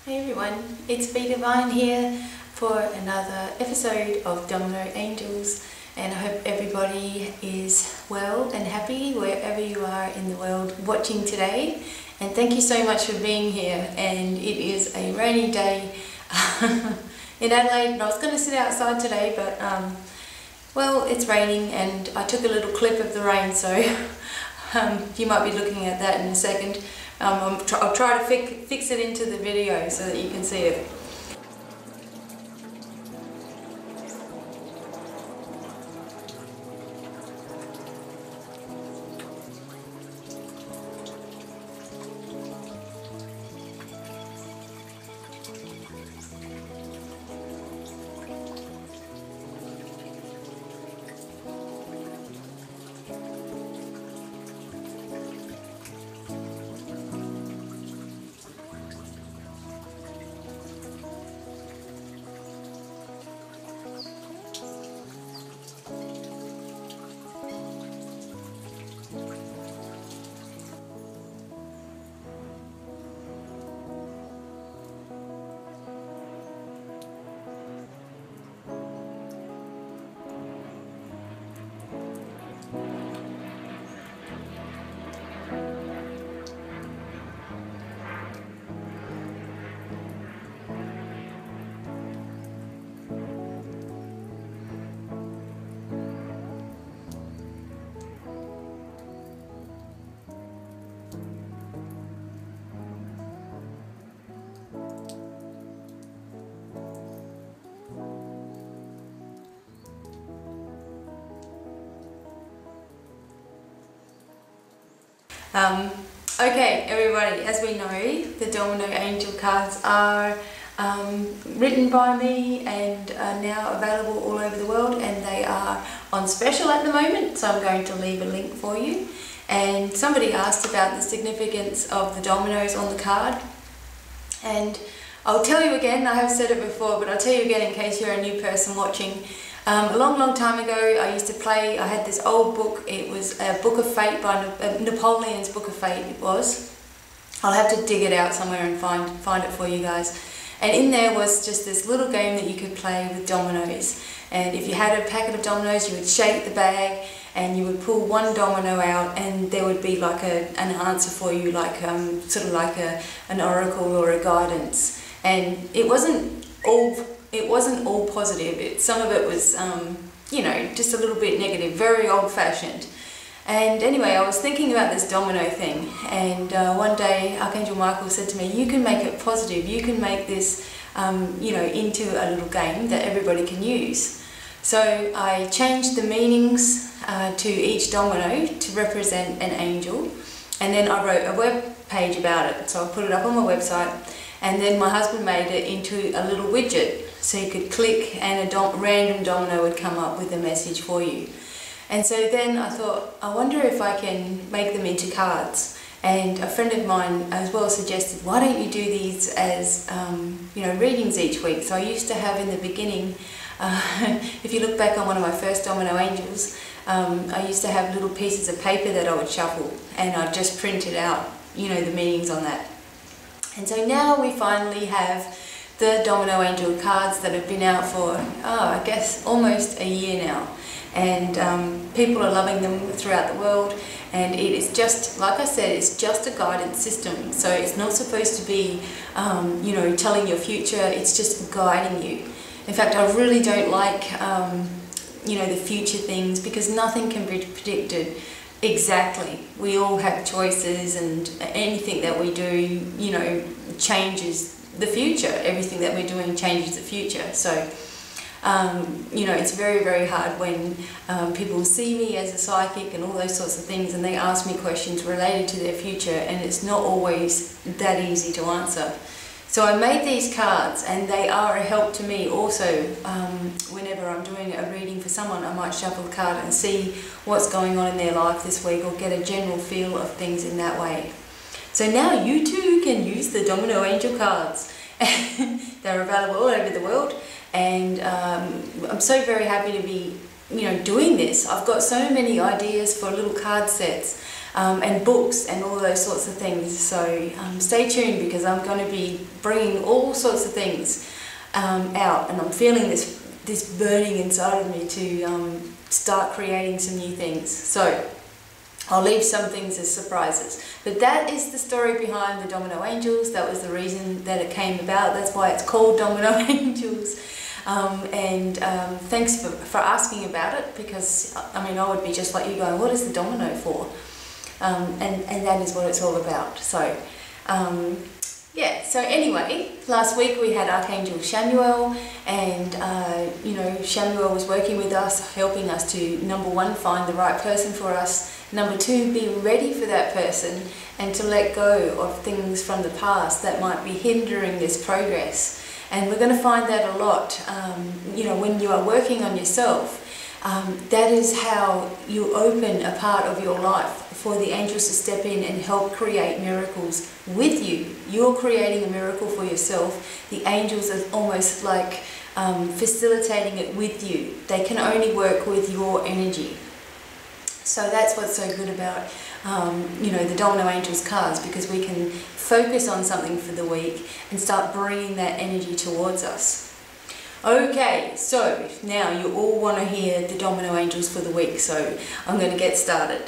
Hey everyone, it's BDevine here for another episode of Domino Angels, and I hope everybody is well and happy wherever you are in the world watching today. And thank you so much for being here. And it is a rainy day in Adelaide, and I was going to sit outside today, but well, it's raining and I took a little clip of the rain, so you might be looking at that in a second. I'll try to fix it into the video so that you can see it. Okay everybody, as we know, the Domino Angel cards are written by me and are now available all over the world, and they are on special at the moment, so I'm going to leave a link for you. And somebody asked about the significance of the dominoes on the card, and I'll tell you again, I have said it before, but I'll tell you again in case you're a new person watching. A long time ago I used to play, I had this old book, it was a Book of Fate by Napoleon's Book of Fate it was. I'll have to dig it out somewhere and find it for you guys. And in there was just this little game that you could play with dominoes. And if you had a packet of dominoes, you would shake the bag and you would pull one domino out, and there would be like an answer for you, like sort of like an oracle or a guidance. And it wasn't all positive. Some of it was, you know, just a little bit negative, very old-fashioned. And anyway, I was thinking about this domino thing, and one day Archangel Michael said to me, you can make it positive, you can make this, you know, into a little game that everybody can use. So I changed the meanings to each domino to represent an angel, and then I wrote a web page about it, so I put it up on my website. And then my husband made it into a little widget, so you could click and a random domino would come up with a message for you. And so then I thought, I wonder if I can make them into cards. And a friend of mine as well suggested, why don't you do these as you know, readings each week? So I used to have in the beginning, if you look back on one of my first Domino Angels, I used to have little pieces of paper that I would shuffle, and I'd just print it out, you know, the meanings on that. And so now we finally have the Domino Angel cards that have been out for, I guess, almost a year now. And people are loving them throughout the world. And it is just, like I said, it's just a guidance system. So it's not supposed to be, you know, telling your future, it's just guiding you. In fact, I really don't like, you know, the future things, because nothing can be predicted. Exactly. We all have choices, and anything that we do, you know, changes the future. Everything that we're doing changes the future. So, you know, it's very hard when people see me as a psychic and all those sorts of things, and they ask me questions related to their future, and it's not always that easy to answer. So I made these cards, and they are a help to me also. Whenever I'm doing a reading for someone, I might shuffle a card and see what's going on in their life this week, or get a general feel of things in that way. So now you too can use the Domino Angel cards. They're available all over the world, and I'm so very happy to be doing this. I've got so many ideas for little card sets and books and all those sorts of things. So stay tuned, because I'm going to be bringing all sorts of things out, and I'm feeling this burning inside of me to start creating some new things. So I'll leave some things as surprises. But that is the story behind the Domino Angels. That was the reason that it came about. That's why it's called Domino Angels. Thanks for asking about it, because I would be just like you going, what is the domino for? And that is what it's all about. So yeah, so anyway, last week we had Archangel Shamuel, and Shamuel was working with us, helping us to, number one, find the right person for us, number two, be ready for that person, and to let go of things from the past that might be hindering this progress. And we're going to find that a lot, when you are working on yourself. That is how you open a part of your life for the angels to step in and help create miracles with you. You're creating a miracle for yourself. The angels are almost like facilitating it with you. They can only work with your energy. So that's what's so good about the Domino Angels cards, because we can focus on something for the week and start bringing that energy towards us. Okay, so now you all want to hear the Domino Angels for the week, so I'm going to get started.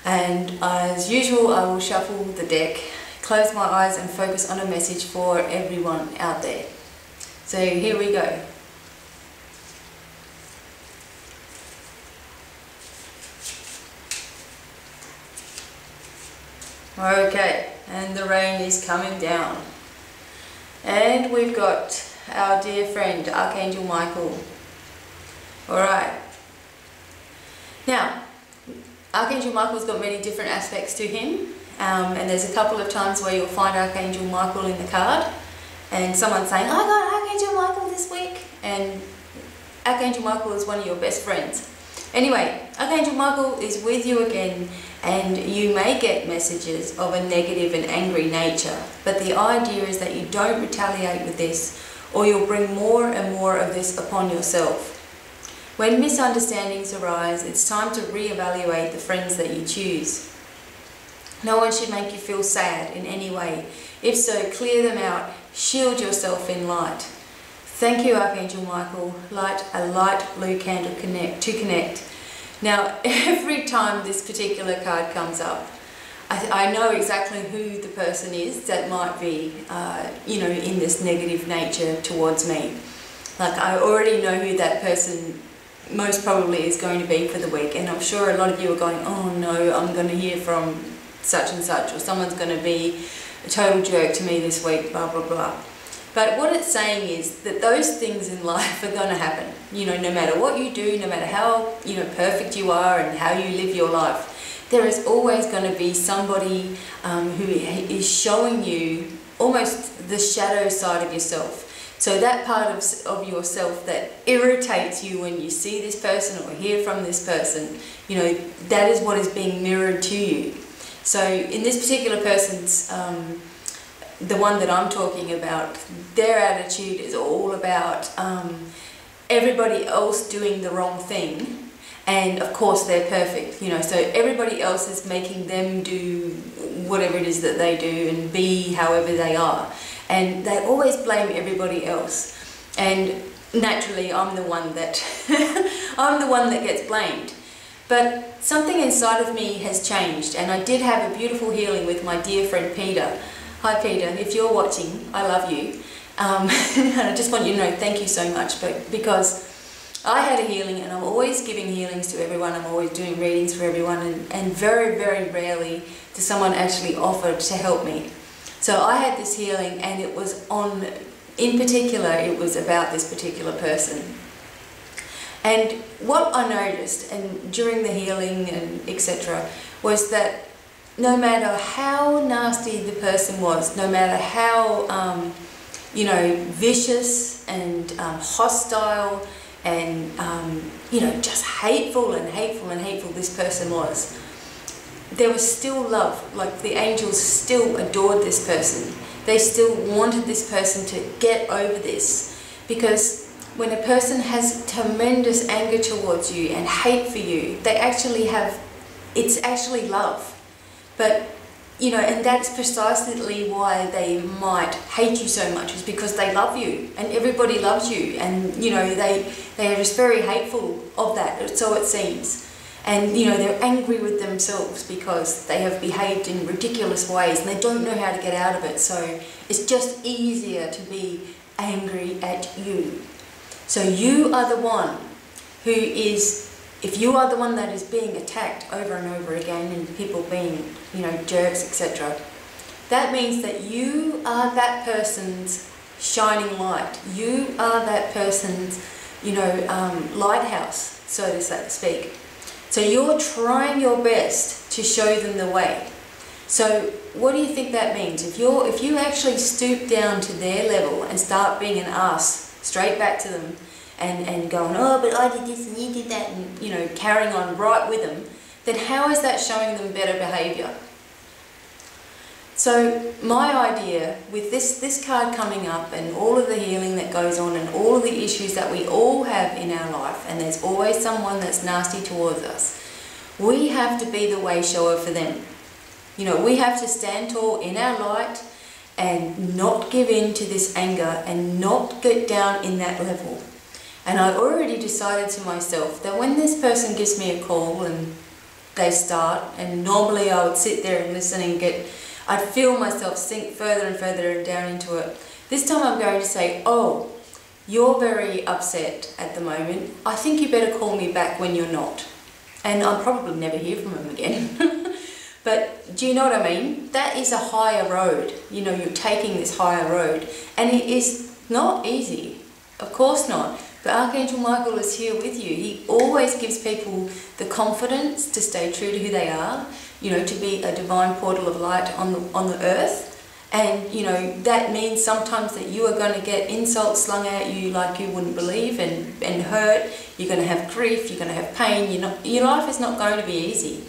And as usual, I will shuffle the deck, close my eyes and focus on a message for everyone out there. So here we go. Okay, and the rain is coming down. And we've got our dear friend, Archangel Michael. Alright. Now, Archangel Michael's got many different aspects to him. And there's a couple of times where you'll find Archangel Michael in the card. And someone's saying, I got Archangel Michael this week. And Archangel Michael is one of your best friends. Anyway, Archangel Michael is with you again, and you may get messages of a negative and angry nature, but the idea is that you don't retaliate with this, or you'll bring more and more of this upon yourself. When misunderstandings arise, it's time to reevaluate the friends that you choose. No one should make you feel sad in any way. If so, clear them out, shield yourself in light. Thank you, Archangel Michael. Light a light blue candle to connect. Now, every time this particular card comes up, I know exactly who the person is that might be, in this negative nature towards me. Like, I already know who that person most probably is going to be for the week, and I'm sure a lot of you are going, oh no, I'm going to hear from such and such, or someone's going to be a total jerk to me this week, blah, blah, blah. But what it's saying is that those things in life are going to happen, no matter what you do, no matter how, perfect you are and how you live your life. There is always going to be somebody who is showing you almost the shadow side of yourself. So that part of yourself that irritates you when you see this person or hear from this person, that is what is being mirrored to you. So in this particular person's the one that I'm talking about, their attitude is all about everybody else doing the wrong thing, and of course they're perfect, so everybody else is making them do whatever it is that they do and be however they are, and they always blame everybody else, and naturally I'm the one that gets blamed. But something inside of me has changed, and I did have a beautiful healing with my dear friend Peter. Hi Peter, if you're watching, I love you. And I just want you to know thank you so much, because I had a healing, and I'm always giving healings to everyone, I'm always doing readings for everyone, and very, very rarely does someone actually offer to help me. So I had this healing, and it was in particular, it was about this particular person. And what I noticed, and during the healing and etc., was that no matter how nasty the person was, no matter how, vicious and hostile and, just hateful this person was, there was still love. Like, the angels still adored this person. They still wanted this person to get over this, because when a person has tremendous anger towards you and hate for you, they actually have, it's actually love. But, you know, and that's precisely why they might hate you so much, is because they love you, and everybody loves you, and, you know, they are just very hateful of that, so it seems. And, you know, they're angry with themselves because they have behaved in ridiculous ways and they don't know how to get out of it. So it's just easier to be angry at you. So you are the one who is, if you are the one that is being attacked over and over again and people being, you know, jerks, etc., that means that you are that person's shining light. You are that person's, you know, lighthouse, so to speak. So you're trying your best to show them the way. So what do you think that means? If you actually stoop down to their level and start being an ass straight back to them and going, oh, but I did this and you did that, and, you know, carrying on right with them, then how is that showing them better behaviour? So my idea with this card coming up and all of the healing that goes on and all of the issues that we all have in our life, and there's always someone that's nasty towards us, we have to be the way shower for them. You know, we have to stand tall in our light and not give in to this anger and not get down in that level. And I've already decided to myself that when this person gives me a call and they start, and normally I would sit there and listen and I'd feel myself sink further and further and down into it. This time I'm going to say, oh, you're very upset at the moment. I think you better call me back when you're not. And I'll probably never hear from him again. But do you know what I mean? That is a higher road. You know, you're taking this higher road. And it is not easy. Of course not. But Archangel Michael is here with you. He always gives people the confidence to stay true to who they are, you know, to be a divine portal of light on the earth. And, you know, that means sometimes that you are going to get insults slung at you like you wouldn't believe, and hurt. You're going to have grief, you're going to have pain. Your life is not going to be easy.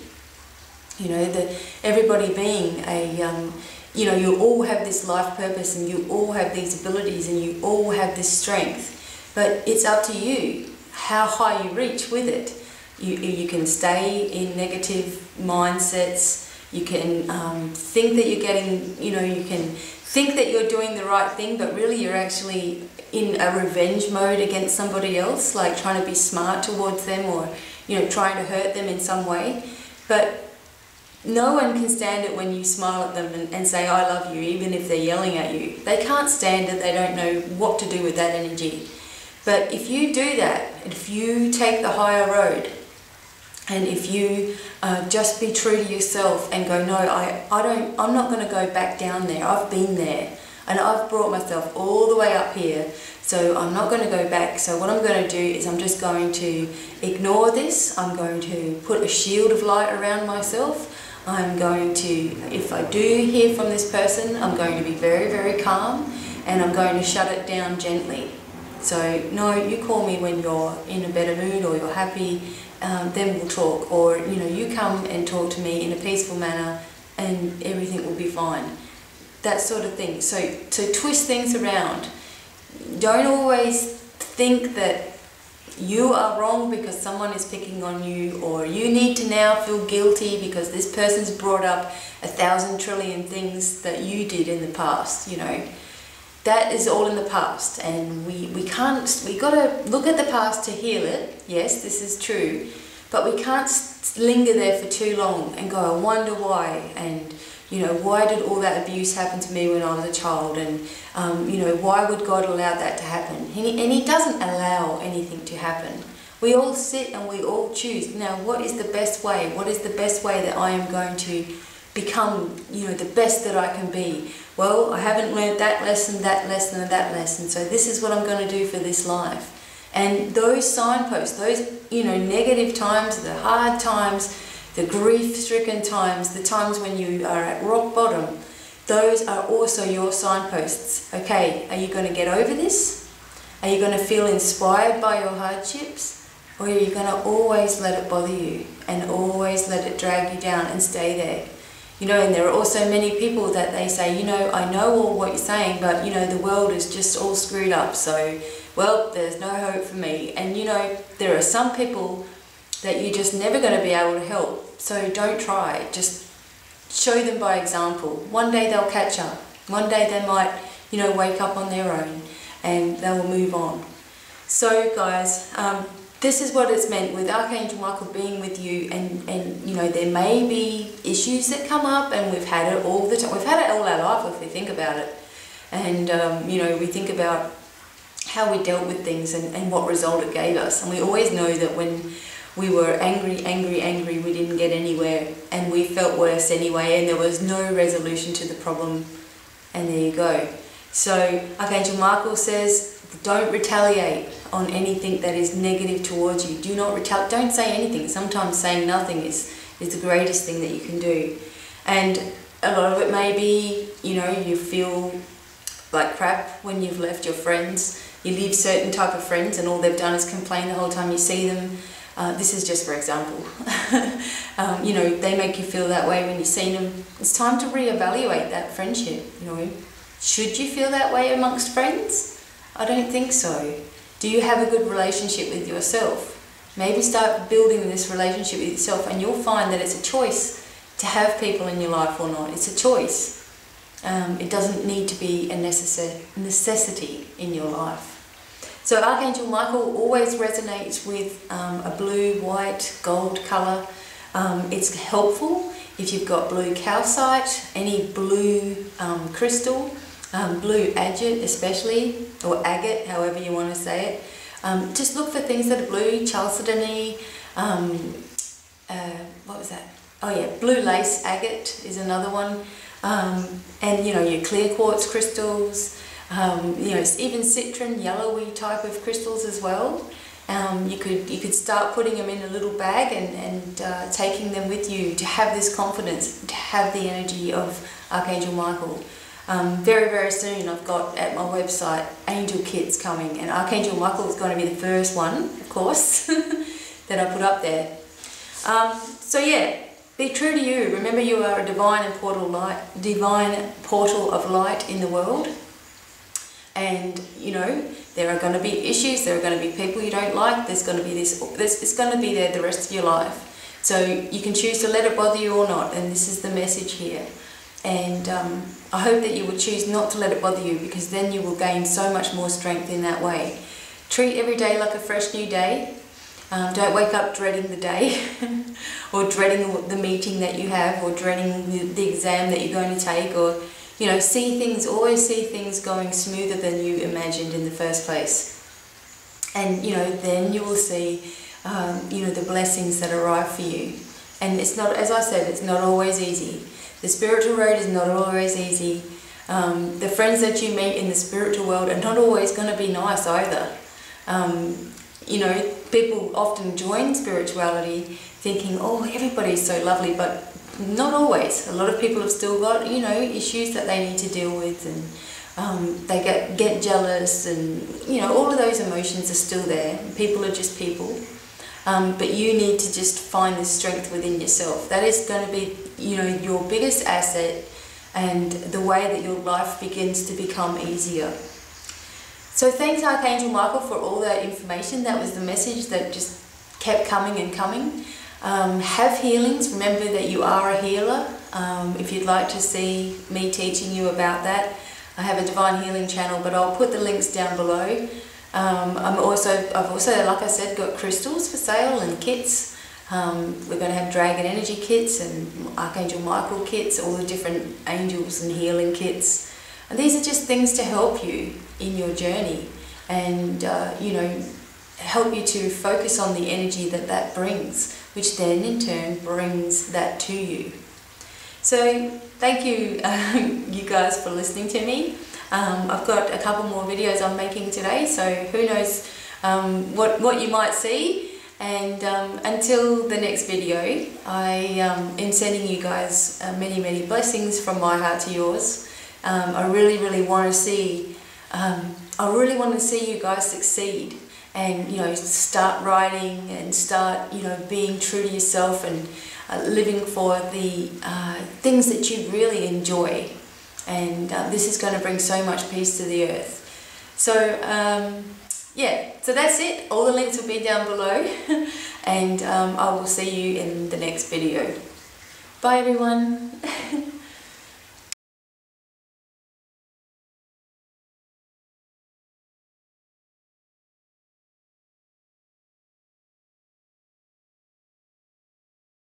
You know, everybody being a, you know, you all have this life purpose and you all have these abilities and you all have this strength. But it's up to you how high you reach with it. You can stay in negative mindsets. You can think that you're getting, you know, you can think that you're doing the right thing, but really you're actually in a revenge mode against somebody else, like trying to be smart towards them, or, you know, trying to hurt them in some way. But no one can stand it when you smile at them and say, I love you, even if they're yelling at you. They can't stand it. They don't know what to do with that energy. But if you do that, if you take the higher road, and if you just be true to yourself and go, no, I'm not going to go back down there. I've been there and I've brought myself all the way up here, so I'm not going to go back. So what I'm going to do is I'm just going to ignore this. I'm going to put a shield of light around myself. I'm going to, if I do hear from this person, I'm going to be very, very calm, and I'm going to shut it down gently. So, no, you call me when you're in a better mood or you're happy, then we'll talk. Or, you know, you come and talk to me in a peaceful manner and everything will be fine. That sort of thing. So twist things around. Don't always think that you are wrong because someone is picking on you, or you need to now feel guilty because this person's brought up 1,000 trillion things that you did in the past, you know. That is all in the past, and we got to look at the past to heal it. Yes, this is true, but we can't linger there for too long and go, I wonder why, and, you know, why did all that abuse happen to me when I was a child, and, you know, why would God allow that to happen? And He doesn't allow anything to happen. We all sit and we all choose. Now, what is the best way? What is the best way that I am going to become, you know, the best that I can be? Well, I haven't learned that lesson, and that lesson, so this is what I'm going to do for this life. And those signposts, those, you know, negative times, the hard times, the grief-stricken times, the times when you are at rock bottom, those are also your signposts. Okay, are you going to get over this? Are you going to feel inspired by your hardships? Or are you going to always let it bother you and always let it drag you down and stay there? You know, and there are also many people that they say, you know, I know all what you're saying, but, you know, the world is just all screwed up, so well, there's no hope for me. And you know, there are some people that you're just never going to be able to help. So don't try. Just show them by example. One day they'll catch up. One day they might, you know, wake up on their own and they will move on. So guys, this is what it's meant with Archangel Michael being with you, and you know, there may be issues that come up, and we've had it all the time. We've had it all our life if we think about it. And you know, we think about how we dealt with things and what result it gave us. And we always know that when we were angry, we didn't get anywhere, and we felt worse anyway, and there was no resolution to the problem, and there you go. So Archangel Michael says, don't retaliate on anything that is negative towards you. Do not retaliate. Don't say anything. Sometimes saying nothing is the greatest thing that you can do. And a lot of it may be, you know, you feel like crap when you've left your friends. You leave certain type of friends and all they've done is complain the whole time you see them. This is just for example. You know, they make you feel that way when you see them. It's time to reevaluate that friendship, you know. Should you feel that way amongst friends? I don't think so. Do you have a good relationship with yourself? Maybe start building this relationship with yourself, and you'll find that it's a choice to have people in your life or not. It's a choice. It doesn't need to be a necessity in your life. So Archangel Michael always resonates with a blue, white, gold colour. It's helpful if you've got blue calcite, any blue crystal, blue agate especially, or agate, however you want to say it. Just look for things that are blue, chalcedony, what was that? Oh yeah, blue lace agate is another one. And you know, your clear quartz crystals, you know, even citron, yellowy type of crystals as well. You could start putting them in a little bag and taking them with you to have this confidence, to have the energy of Archangel Michael. Very, very soon I've got at my website angel kits coming, and Archangel Michael is going to be the first one, of course, that I put up there. So yeah, be true to you. Remember, you are a divine portal of light in the world. And you know, there are going to be issues, there are going to be people you don't like, there's going to be this, it's going to be there the rest of your life. So you can choose to let it bother you or not, and this is the message here. And I hope that you will choose not to let it bother you, because then you will gain so much more strength in that way. Treat every day like a fresh new day. Don't wake up dreading the day or dreading the meeting that you have, or dreading the exam that you're going to take, or you know, always see things going smoother than you imagined in the first place. And you know, then you will see you know, the blessings that arrive for you. And it's not, as I said, it's not always easy. The spiritual road is not always easy. The friends that you meet in the spiritual world are not always going to be nice either. You know, people often join spirituality thinking, oh, everybody's so lovely, but not always. A lot of people have still got, you know, issues that they need to deal with, and they get jealous, and you know, all of those emotions are still there. People are just people. But you need to just find the strength within yourself. That is going to be, you know, your biggest asset, and the way that your life begins to become easier. So thanks Archangel Michael for all that information. That was the message that just kept coming and coming. Have healings. Remember that you are a healer. If you'd like to see me teaching you about that, I have a Divine Healing channel, but I'll put the links down below. I've also, like I said, got crystals for sale and kits. We're going to have Dragon Energy kits and Archangel Michael kits, all the different angels and healing kits. And these are just things to help you in your journey, and you know, help you to focus on the energy that brings, which then in turn brings that to you. So thank you, you guys, for listening to me. I've got a couple more videos I'm making today, so who knows what you might see. And until the next video, I am sending you guys many, many blessings from my heart to yours. I really want to see you guys succeed, and you know, start writing and start, you know, being true to yourself, and living for the things that you really enjoy. And this is going to bring so much peace to the earth. So yeah, so that's it. All the links will be down below and I will see you in the next video. Bye everyone.